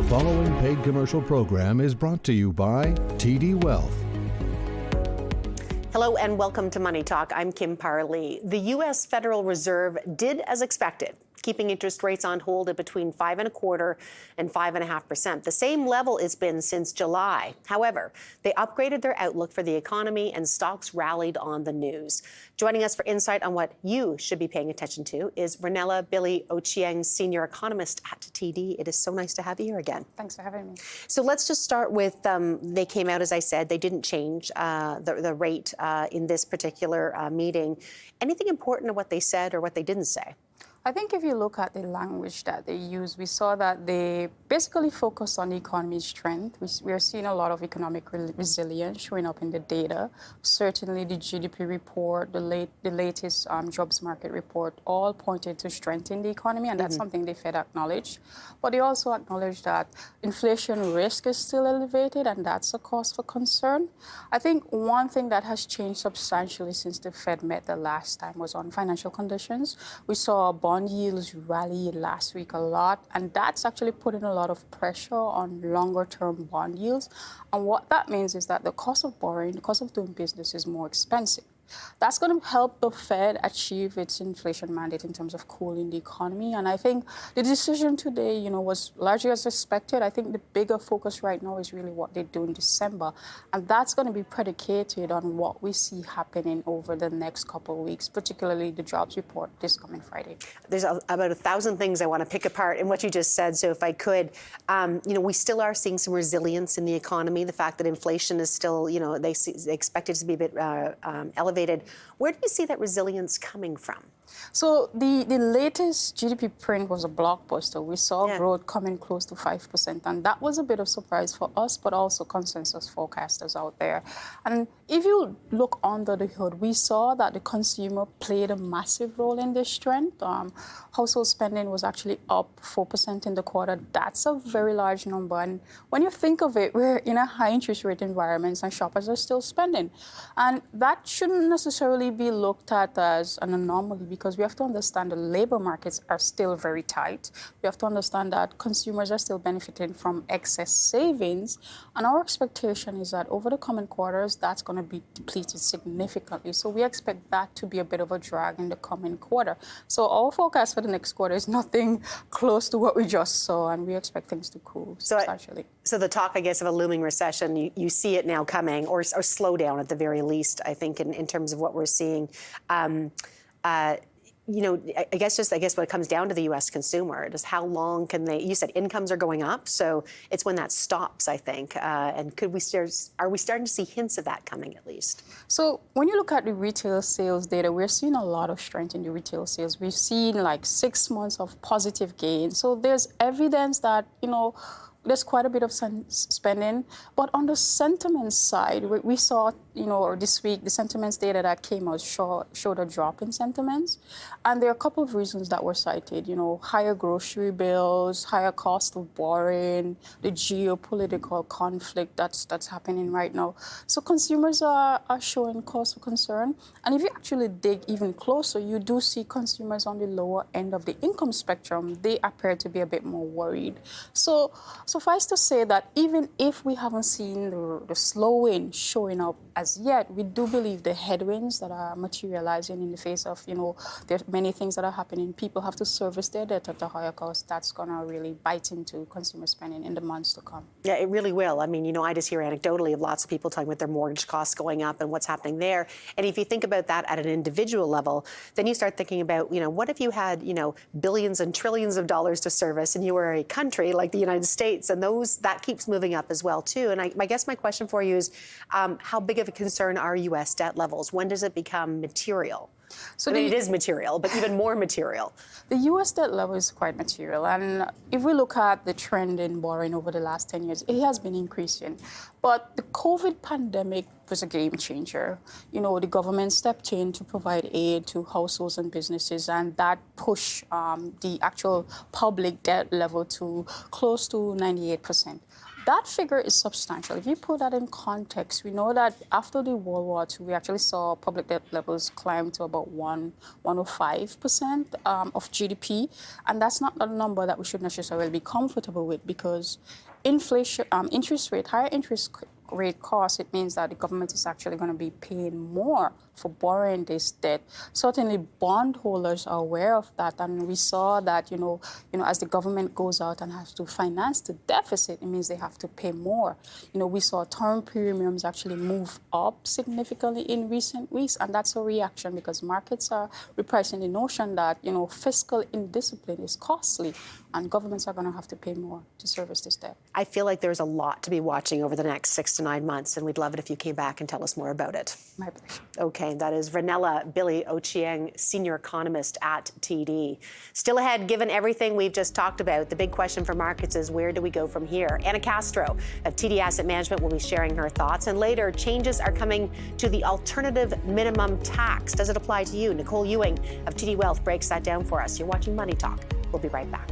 The following paid commercial program is brought to you by TD Wealth. Hello and welcome to Money Talk. I'm Kim Parley. The U.S. Federal Reserve did as expected, keeping interest rates on hold at between 5.25% and 5.5%, the same level it's been since July. However, they upgraded their outlook for the economy and stocks rallied on the news. Joining us for insight on what you should be paying attention to is Rannella Billy-Ochieng, senior economist at TD. It is so nice to have you here again. Thanks for having me. So let's just start with, they came out, as I said, they didn't change the rate in this particular meeting. Anything important to what they said or what they didn't say? I think if you look at the language that they use, we saw that they basically focused on the economy's strength. We are seeing a lot of economic resilience showing up in the data. Certainly the GDP report, the latest jobs market report, all pointed to strength in the economy, and that's something the Fed acknowledged. But they also acknowledged that inflation risk is still elevated, and that's a cause for concern. I think one thing that has changed substantially since the Fed met the last time was on financial conditions. We saw bond yields rally last week a lot, and that's actually putting a lot of pressure on longer-term bond yields. And what that means is that the cost of borrowing, the cost of doing business is more expensive. That's going to help the Fed achieve its inflation mandate in terms of cooling the economy. And I think the decision today, was largely as expected. I think the bigger focus right now is really what they do in December. And that's going to be predicated on what we see happening over the next couple of weeks, particularly the jobs report this coming Friday. There's about 1,000 things I want to pick apart in what you just said. So if I could, we still are seeing some resilience in the economy. The fact that inflation is still, they expect it to be a bit elevated. Where do you see that resilience coming from? So the latest GDP print was a blockbuster. We saw growth coming close to 5%, and that was a bit of surprise for us, but also consensus forecasters out there. And if you look under the hood, we saw that the consumer played a massive role in this trend. Household spending was actually up 4% in the quarter. That's a very large number. And when you think of it, we're in a high interest rate environment and shoppers are still spending. And that shouldn't necessarily be looked at as an anomaly, because we have to understand the labor markets are still very tight. We have to understand that consumers are still benefiting from excess savings. And our expectation is that over the coming quarters, that's going to be depleted significantly. So we expect that to be a bit of a drag in the coming quarter. So our forecast for the next quarter is nothing close to what we just saw, and we expect things to cool substantially. So the talk, I guess, of a looming recession, you see it now coming, or slow down at the very least, I think, in terms of what we're seeing. I guess what it comes down to the U.S. consumer is how long can they? You said incomes are going up, so it's when that stops, I think. And are we starting to see hints of that coming at least? So when you look at the retail sales data, we're seeing a lot of strength in the retail sales. We've seen like 6 months of positive gain. So there's evidence that there's quite a bit of spending. But on the sentiment side, we saw, this week, the sentiments data that came out showed a drop in sentiments. And there are a couple of reasons that were cited, higher grocery bills, higher cost of borrowing, the geopolitical conflict that's happening right now. So consumers are showing cause for concern. And if you actually dig even closer, you do see consumers on the lower end of the income spectrum. They appear to be a bit more worried. So suffice to say that even if we haven't seen the slowing showing up as yet, we do believe the headwinds that are materializing in the face of, there are many things that are happening. People have to service their debt at a higher cost. That's going to really bite into consumer spending in the months to come. Yeah, it really will. I mean, I just hear anecdotally of lots of people talking about their mortgage costs going up and what's happening there. And if you think about that at an individual level, then you start thinking about, what if you had, billions and trillions of dollars to service and you were a country like the United States, and that keeps moving up as well, too. And I guess my question for you is, how big of a concern are U.S. debt levels? When does it become material? So it is material, but even more material. The U.S. debt level is quite material. And if we look at the trend in borrowing over the last 10 years, it has been increasing. But the COVID pandemic was a game changer. The government stepped in to provide aid to households and businesses, and that pushed the actual public debt level to close to 98%. that figure is substantial. If you put that in context, we know that after the World War II, we actually saw public debt levels climb to about 105% of GDP. And that's not a number that we should necessarily be comfortable with, because inflation, higher interest rate costs, it means that the government is actually going to be paying more for borrowing this debt. Certainly, bondholders are aware of that, and we saw that, as the government goes out and has to finance the deficit, it means they have to pay more. We saw term premiums actually move up significantly in recent weeks, and that's a reaction because markets are repricing the notion that, fiscal indiscipline is costly, and governments are going to have to pay more to service this debt. I feel like there's a lot to be watching over the next 6 to 9 months, and we'd love it if you came back and tell us more about it. My pleasure. Okay, that is Rannella Billy-Ochieng, senior economist at TD. Still ahead, given everything we've just talked about, the big question for markets is, where do we go from here? Anna Castro of TD Asset Management will be sharing her thoughts. And later, changes are coming to the alternative minimum tax. Does it apply to you? Nicole Ewing of TD Wealth breaks that down for us. You're watching Money Talk. We'll be right back.